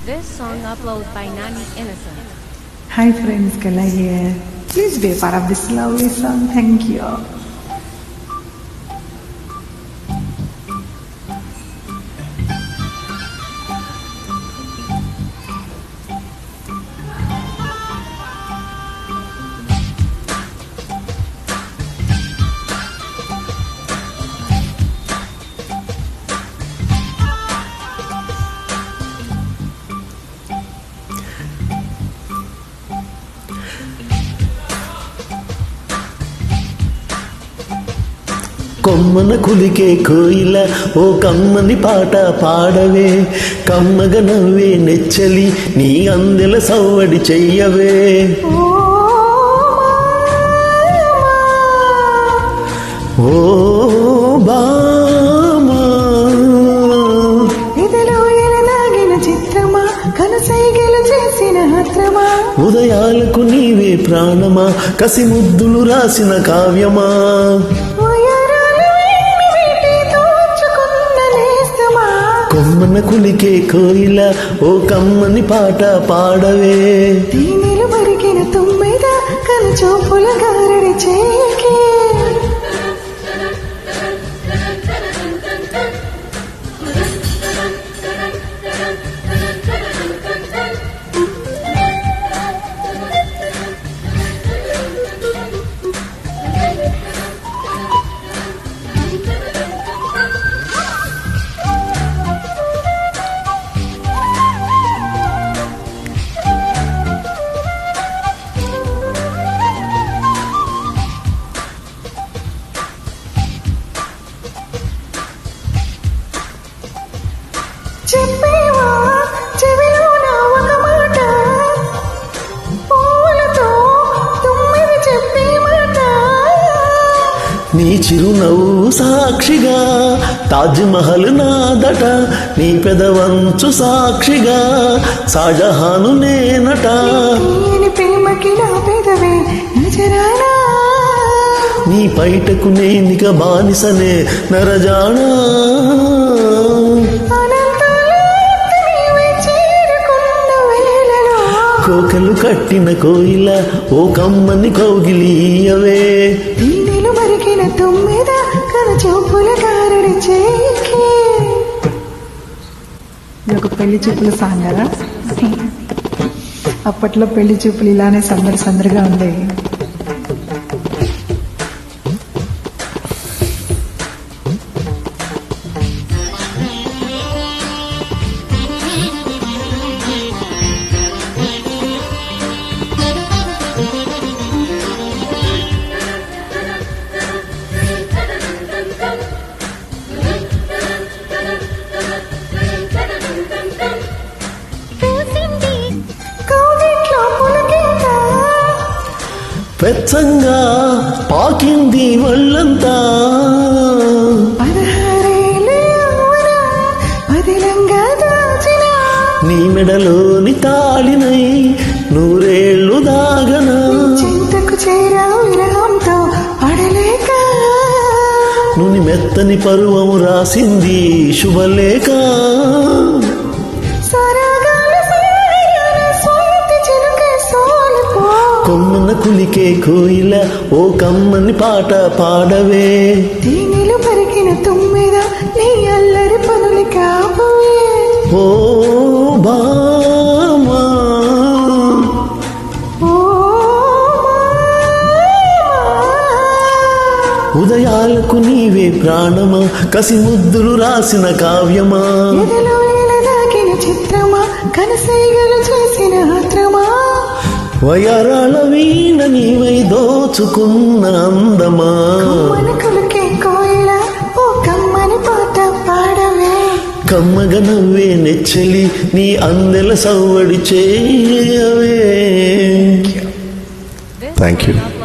This song uploaded by Nani Innocent. Hi friends, Kala here. Please be a part of this lovely song. Thank you. Kommana కులికే కోయిల ఓ కమ్మని పాట పాడవే, కమ్మగ నవ్వే నెచ్చలి నీ అందెల సవ్వడి చెయ్యవే. ఓ బామా ఉదయాలకు నీవే ప్రాణమా, కసి ముద్దులు రాసిన కావ్యమా. కొమ్మన కులికే కోయిల ఓ కమ్మని పాట పాడవే. దీనిలు మరిగిన తుమ్మిద కనుచూపుల గారడి చేకే. చెప్పేవా చెవిలో నా ఒక మాట, పూలతో తుమ్మిది చెప్పే మాట. నీ చిరునవ్వు సాక్షిగా తాజ్ మహల్ నాదట, నీ పెదవంచు సాక్షిగా షాజహాను నేనట. నీ ప్రేమకి నా పెదవే నజరానా, నీ పైటకు నేనిక బానిసనే నరజానా. కోకలు కట్టిన కోయిల ఓ కమ్మని కౌగిలియవే. దీనిలు మరిగిన తుమ్మిద కనుచూపుల గారడి చేకే. ఇది ఒక పెళ్లి చూపుల సాంగ్ కదా. అప్పట్లో పెళ్లి చూపులు ఇలానే సందడిగా ఉండేవి. పెచ్చంగా పాకింది ఒళ్ళంతా, నీ మెడలోని తాళినై నూరేళ్లు దాగనా. చింతకు చేరా విరహంతో పడలేక, నుని మెత్తని పరువం రాసింది శుభలేఖ. కొమ్మన కులికే కోయిల ఓ కమ్మని పాట పాడవే. దీనిలు పరిగిన తుమ్మిద నీ అల్లరి పనులు కాపవే. ఓ బామా ఉదయాలకు నీవే ప్రాణమా, కసి ముద్దులు రాసిన కావ్యమా. చిత్రమా కనసైగలు చేసిన ఆత్రమా. వయరాల వీణ నీవై దోచుకున్న అందమా. కులికే కోయిల ఓ కమ్మని పాట పాడవే. కమ్మగ నవ్వే నెచ్చలి నీ అందెల సవ్వడి చేయవే. This Thank you.